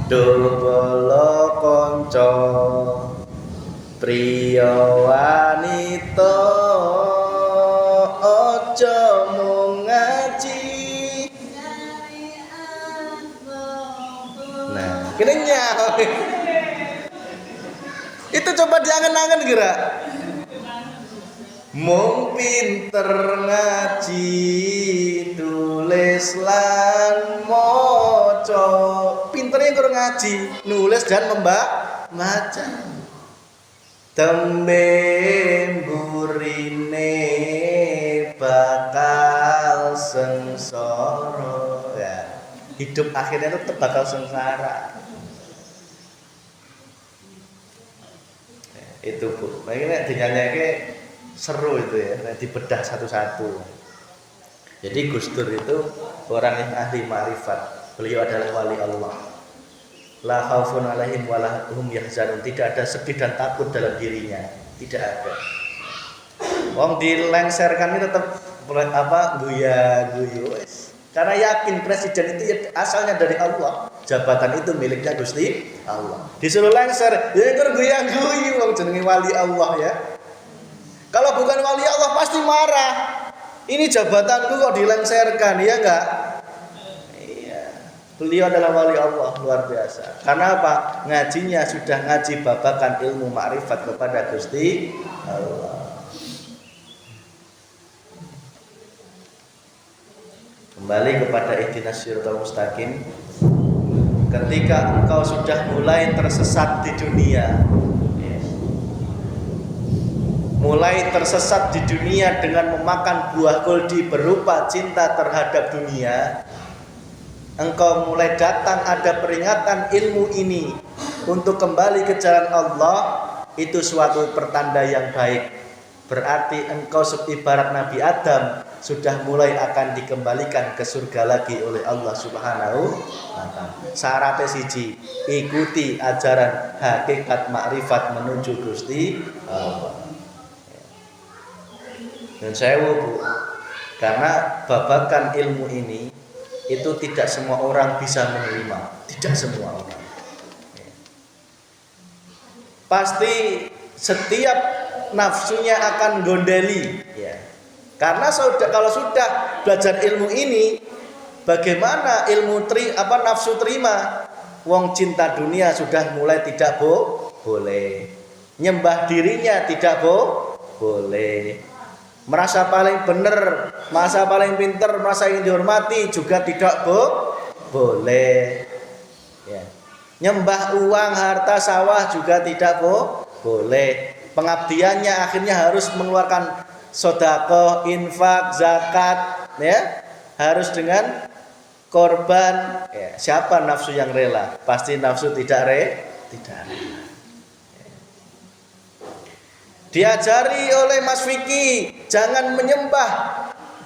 B: Dobolo konco priya wanita aja mung ngaji. Nah, kene nyaw. Itu coba diangen-angen kira. Mung pinter ngaji, tulis lan maca. Pintere senenge kur ngaji, nulis dan membaca. Tembe burine bakal sengsara ya. Hidup akhirnya tetap bakal sengsara. Itu Bu, makanya dinyanyiake seru itu ya, dibedah satu-satu. Jadi Gus Dur itu orang yang ahli ma'rifat. Beliau adalah wali Allah. La khaufun alaihim wa la hum yahzanun. Tidak ada sedih dan takut dalam dirinya, tidak ada. Wong dilengserkan ini tetap guya-guyu wis. Karena yakin presiden itu asalnya dari Allah. Jabatan itu miliknya Gusti Allah. Disuruh lengser, ya itu guya-guyu wong jenenge wali Allah ya. Kalau bukan wali Allah pasti marah. Ini jabatanku kok dilengserkan, ya enggak? Iya. Beliau adalah wali Allah luar biasa. Karena apa? Ngajinya sudah ngaji babakan ilmu makrifat kepada Gusti Allah. Kembali kepada ihdinas siratal mustaqim. Ketika engkau sudah mulai tersesat di dunia, mulai tersesat di dunia dengan memakan buah kuldi berupa cinta terhadap dunia, engkau mulai datang ada peringatan ilmu ini untuk kembali ke jalan Allah, itu suatu pertanda yang baik. Berarti engkau ibarat Nabi Adam sudah mulai akan dikembalikan ke surga lagi oleh Allah Subhanahu wa taala. Syaratnya siji, ikuti ajaran hakikat makrifat menuju Gusti Allah. Dan saya Bu, karena babakan ilmu ini itu tidak semua orang bisa menerima, tidak semua orang. Pasti setiap nafsunya akan gondeli, ya. Karena kalau sudah belajar ilmu ini, bagaimana nafsu terima? Wong cinta dunia sudah mulai tidak boleh. Nyembah dirinya tidak boleh. Merasa paling benar, merasa paling pintar, merasa ingin dihormati juga tidak boleh. Ya. Nyembah uang, harta, sawah juga tidak boleh. Pengabdiannya akhirnya harus mengeluarkan sedekah, infak, zakat, ya. Harus dengan korban. Ya. Siapa nafsu yang rela? Pasti nafsu tidak rela. Diajari oleh Mas Vicky, jangan menyembah,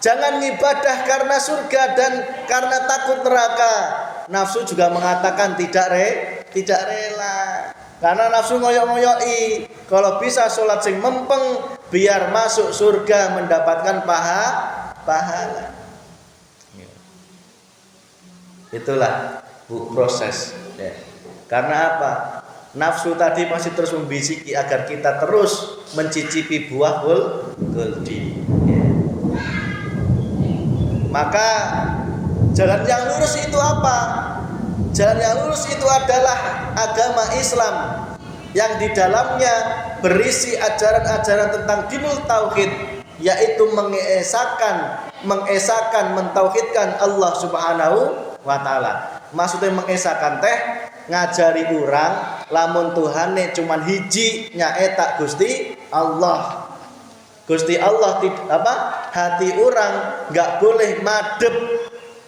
B: jangan ibadah karena surga dan karena takut neraka. Nafsu juga mengatakan tidak rela. Karena nafsu ngoyok-ngoyoki, kalau bisa sholat sing mempeng biar masuk surga mendapatkan pahala. Itulah proses. Ya. Karena apa? Nafsu tadi masih terus membisiki agar kita terus mencicipi buah kuldi. Ya. Maka jalan yang lurus itu apa? Jalan yang lurus itu adalah agama Islam yang di dalamnya berisi ajaran-ajaran tentang dinul tauhid, yaitu mengesahkan, mentauhidkan Allah Subhanahu wa taala. Maksudnya mengesahkan teh ngajari orang lamun Tuhane cuman hiji nyaeta Gusti Allah. Gusti Allah hati orang enggak boleh madhep,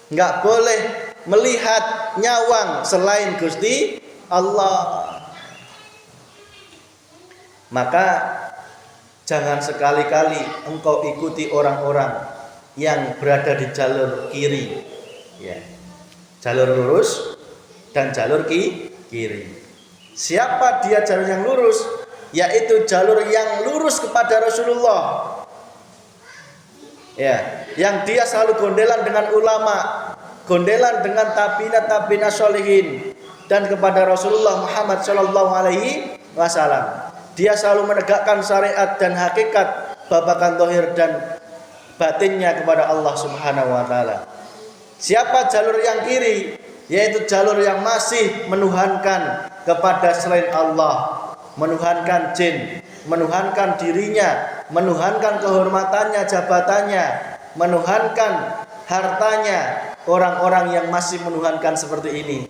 B: enggak boleh melihat nyawang selain Gusti Allah. Maka jangan sekali-kali engkau ikuti orang-orang yang berada di jalur kiri, ya. Jalur lurus dan jalur kiri. Siapa dia jalur yang lurus? Yaitu jalur yang lurus kepada Rasulullah. Ya, yang dia selalu gondelan dengan ulama, gondelan dengan tabina sholihin dan kepada Rasulullah Muhammad sallallahu alaihi wasallam. Dia selalu menegakkan syariat dan hakikat babakan zahir dan batinnya kepada Allah Subhanahu wa taala. Siapa jalur yang kiri? Yaitu jalur yang masih menuhankan kepada selain Allah, menuhankan jin, menuhankan dirinya, menuhankan kehormatannya, jabatannya, menuhankan hartanya. Orang-orang yang masih menuhankan seperti ini,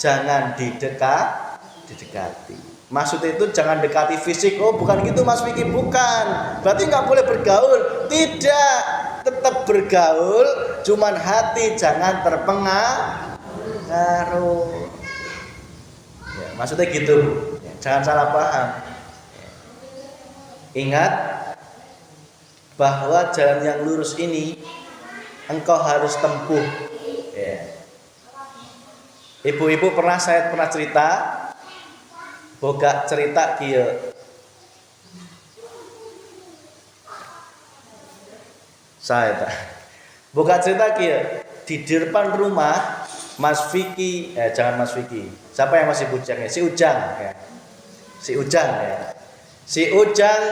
B: jangan didekati. Maksud itu jangan dekati fisik. Oh bukan gitu Mas Vicky, bukan. Berarti nggak boleh bergaul. Tidak, tetap bergaul, cuman hati jangan terpengaruh. Ya, maksudnya gitu, ya, jangan salah paham. Ingat bahwa jalan yang lurus ini engkau harus tempuh. Ya. Ibu-ibu saya pernah cerita, boga cerita kieu. Saya tak. Boga cerita kieu di depan rumah Mas Vicky, jangan Mas Vicky. Siapa yang masih bujang ya? Si Ujang ya. Si Ujang ya. Si Ujang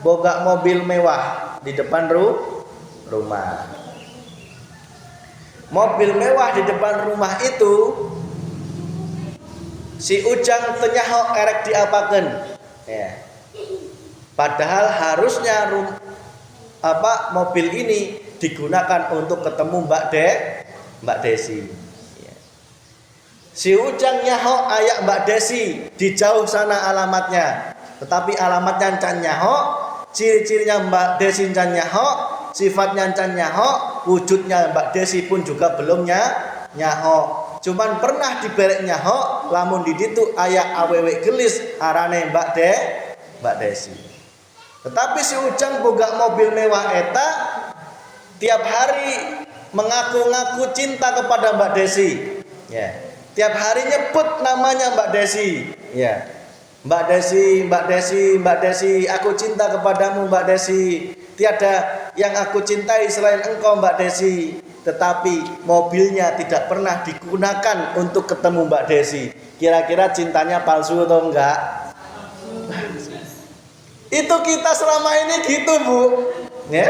B: boga mobil mewah di depan rumah. Mobil mewah di depan rumah itu si Ujang tenyaho erek diapakeun ya. Padahal harusnya mobil ini digunakan untuk ketemu Mbak Desi. Ya. Si Ujang nyaho ayak Mbak Desi di jauh sana alamatnya. Tetapi alamatnya can nyaho, ciri-cirinya Mbak Desi can nyaho, sifatnya can nyaho, wujudnya Mbak Desi pun juga belum nyaho. Cuman pernah diberek nyaho, lamun di ditu ayak awewe gelis arane Mbak Desi. Tetapi si Ujang boga mobil mewah eta tiap hari mengaku-ngaku cinta kepada Mbak Desi. Ya. Tiap hari nyebut namanya Mbak Desi. Ya. Mbak Desi, aku cinta kepadamu Mbak Desi. Tiada yang aku cintai selain engkau Mbak Desi. Tetapi mobilnya tidak pernah digunakan untuk ketemu Mbak Desi. Kira-kira cintanya palsu atau enggak? Itu kita selama ini gitu Bu, ya.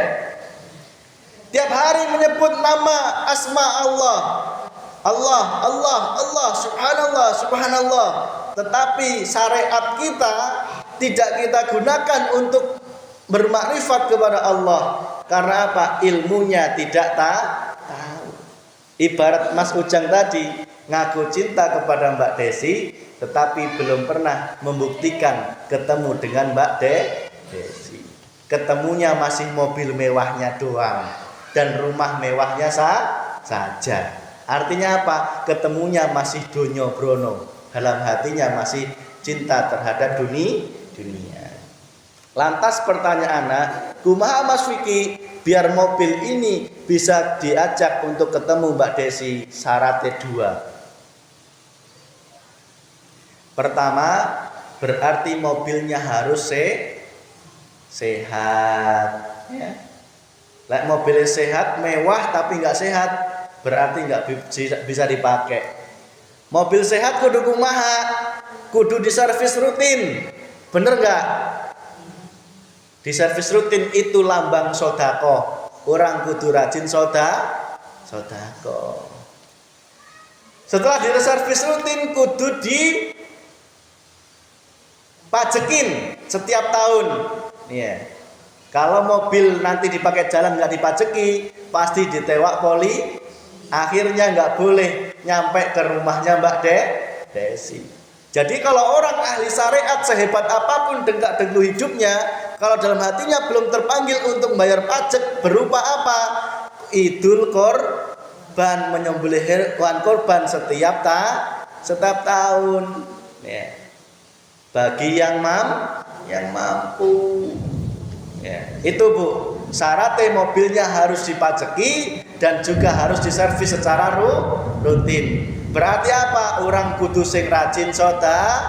B: Tiap hari menyebut nama asma Allah, subhanallah. Tetapi syariat kita tidak kita gunakan untuk bermakrifat kepada Allah. Karena apa? Ilmunya tidak tahu. Ibarat Mas Ujang tadi ngaku cinta kepada Mbak Desi, tetapi belum pernah membuktikan ketemu dengan Mbak Desi. Ketemunya masih mobil mewahnya doang dan rumah mewahnya saja. Artinya apa? Ketemunya masih donyo brono, dalam hatinya masih cinta terhadap dunia. Lantas pertanyaannya, kumaha Mas Vicky biar mobil ini bisa diajak untuk ketemu Mbak Desi? Syaratnya 2. Pertama, berarti mobilnya harus sehat. Ya. Like mobilnya sehat, mewah tapi nggak sehat, berarti nggak bisa dipakai. Mobil sehat kudu kumaha? Kudu diservis rutin, bener nggak? Diservis rutin itu lambang sodako. Orang kudu rajin sodako. Setelah diservis rutin kudu dipajekin setiap tahun. Ya. Kalau mobil nanti dipakai jalan nggak dipajeki, pasti ditewak poli. Akhirnya nggak boleh nyampe ke rumahnya Mbak Desi. Jadi kalau orang ahli syariat sehebat apapun dengkak-dengku hidupnya, kalau dalam hatinya belum terpanggil untuk bayar pajak berupa apa? Idul korban, menyembelih hewan korban setiap tahun. Ya. Bagi yang mampu. Ya. Itu Bu, syaratnya mobilnya harus dipajeki dan juga harus diservis secara rutin. Berarti apa? Orang kudu sing rajin sodako.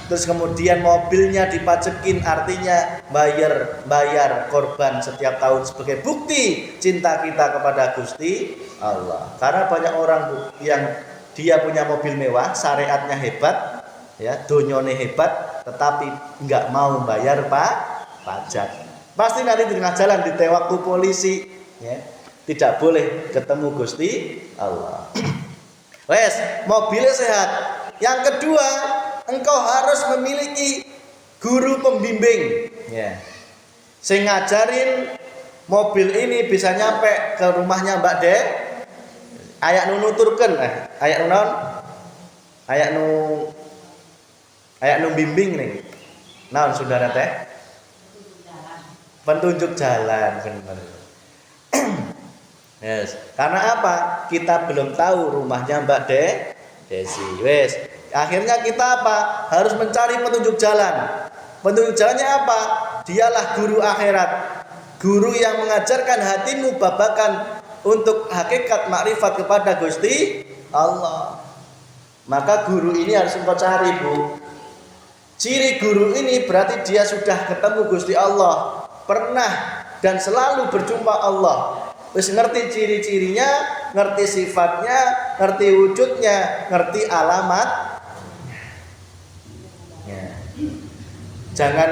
B: Terus kemudian mobilnya dipajekin, artinya bayar korban setiap tahun sebagai bukti cinta kita kepada Gusti Allah. Karena banyak orang Bu, yang dia punya mobil mewah, syariatnya hebat, ya, donyone hebat, tetapi nggak mau bayar pajak. Pasti nanti di tengah jalan ditewak ku polisi, ya. Tidak boleh ketemu Gusti Allah. Wes, mobilnya sehat. Yang kedua, engkau harus memiliki guru pembimbing, ya. Sing ngajarin mobil ini bisa nyampe ke rumahnya Mbak Ayat nu nuturkeun ayat nu naon? Ayat nu bimbing nih. Naon saudara teh? Petunjuk jalan bener. Yes. Karena apa? Kita belum tahu rumahnya Mbak Desi. Wes. Akhirnya kita apa? Harus mencari petunjuk jalan. Petunjuk jalannya apa? Dialah guru akhirat. Guru yang mengajarkan hatimu babakan untuk hakikat makrifat kepada Gusti Allah. Maka guru ini harus engkau cari, Bu. Ciri guru ini berarti dia sudah ketemu Gusti Allah, pernah dan selalu berjumpa Allah. Wis ngerti ciri-cirinya, ngerti sifatnya, ngerti wujudnya, ngerti alamat. Ya. Jangan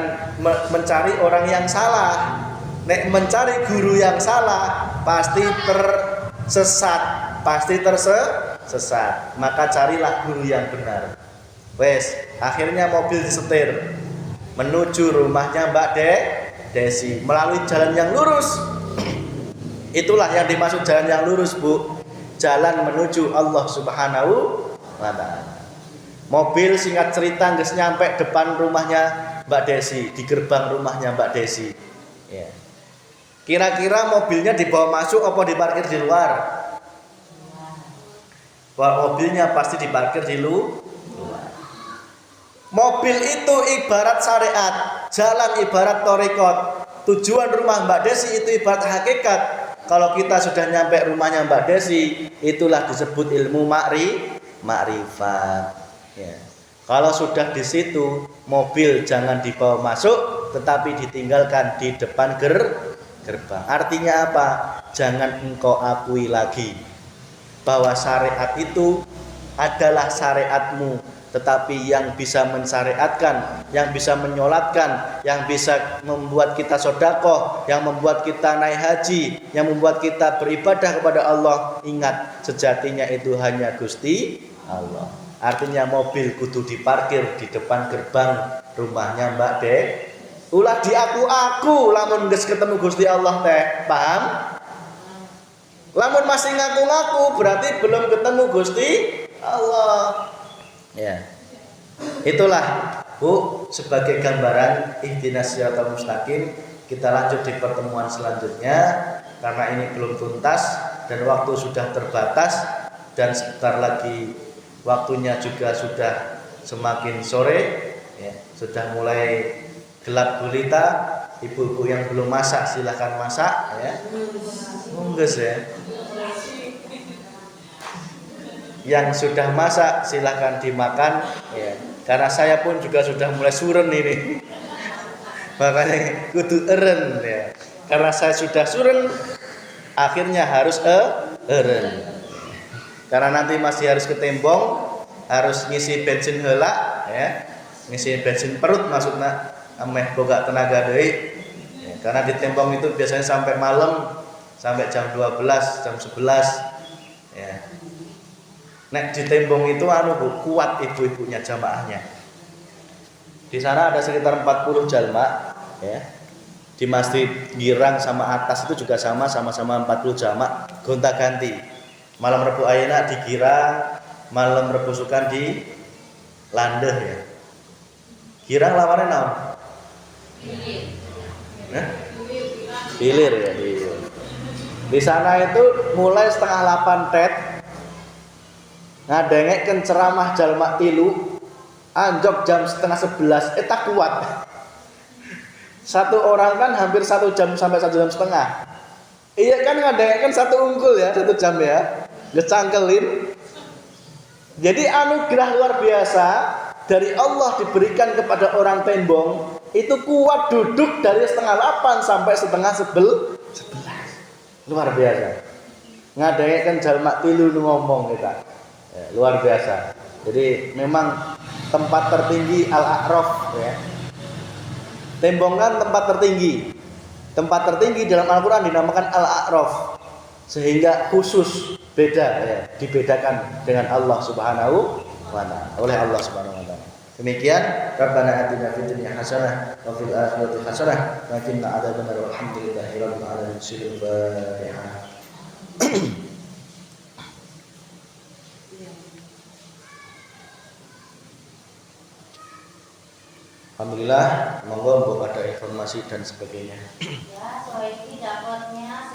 B: mencari orang yang salah. Nek mencari guru yang salah pasti tersesat, pasti tersesat. Maka carilah guru yang benar. Wes, akhirnya mobil disetir menuju rumahnya Mbak Desi melalui jalan yang lurus. Itulah yang dimaksud jalan yang lurus, Bu. Jalan menuju Allah Subhanahu wa taala. Mobil singkat cerita geus nyampe depan rumahnya Mbak Desi, di gerbang rumahnya Mbak Desi. Ya. Kira-kira mobilnya dibawa masuk apa diparkir di luar? Mobilnya pasti diparkir di luar. Mobil itu ibarat syariat, jalan ibarat thariqat. Tujuan rumah Mbak Desi itu ibarat hakikat. Kalau kita sudah nyampe rumahnya Mbak Desi, itulah disebut ilmu makrifat. Ya. Kalau sudah di situ, mobil jangan dibawa masuk, tetapi ditinggalkan di depan gerbang. Artinya apa? Jangan engkau akui lagi bahwa syariat itu adalah syariatmu. Tetapi yang bisa mensyariatkan, yang bisa menyolatkan, yang bisa membuat kita sedekah, yang membuat kita naik haji, yang membuat kita beribadah kepada Allah, ingat sejatinya itu hanya Gusti Allah. Artinya mobil kudu diparkir di depan gerbang rumahnya Mbak ulah diaku-aku lamun geus ketemu Gusti Allah teh, paham? Lamun masih ngaku-ngaku berarti belum ketemu Gusti Allah. Ya. Itulah, Bu, sebagai gambaran ihdinas siratal mustaqim. Kita lanjut di pertemuan selanjutnya karena ini belum tuntas dan waktu sudah terbatas dan sebentar lagi waktunya juga sudah semakin sore ya, sudah mulai gelap gulita. Ibu-ibu yang belum masak silahkan masak ya. Monggo ya. Yang sudah masak silahkan dimakan ya. Karena saya pun juga sudah mulai suren ini. Makanya kudu eren ya. Karena saya sudah suren akhirnya harus eren. Karena nanti masih harus ke Tembong, harus ngisi bensin heula ya. Ngisi bensin perut maksudnya ameh boga tenaga deui. Ya, karena di Tembong itu biasanya sampai malam, sampai jam 12, jam 11 ya. Nek di Tembong itu Bu, kuat ibu-ibunya jamaahnya. Di sana ada sekitar 40 jalma ya. Di Masjid Girang sama atas itu juga sama-sama 40 jamaah gonta-ganti. Malam Rebu ayeuna di Girang, malam Rebu sukan di Landeh ya. Girang lawannya naon? Hilir ya di sana itu mulai 7:30 tet ngadengeken ceramah jalma tilu anjok jam 10:30 tak kuat. Satu orang kan hampir 1 jam sampai 1 jam setengah. Iya kan ngadengeken satu unggul ya 1 jam ya. Ngecangkelin. Jadi anugerah luar biasa dari Allah diberikan kepada orang Tembong itu kuat duduk dari 7:30 sampai 7:30 luar biasa. Ngadengeken jalma tilu ngomong kita. Ya, luar biasa. Jadi memang tempat tertinggi Al-A'raf ya. Tembong kan tempat tertinggi. Tempat tertinggi dalam Al-Qur'an dinamakan Al-A'raf. Sehingga khusus beda ya, dibedakan dengan Allah Subhanahu wa taala, oleh Allah Subhanahu wa taala. Demikian, Rabbana atina fid dunya hasanah wa fil akhirati hasanah wa qina adzabannar walhamdulillahi rabbil alamin. Fatihah. Alhamdulillah, monggo mbok ada informasi dan sebagainya.
C: Ya, soal ini dapatnya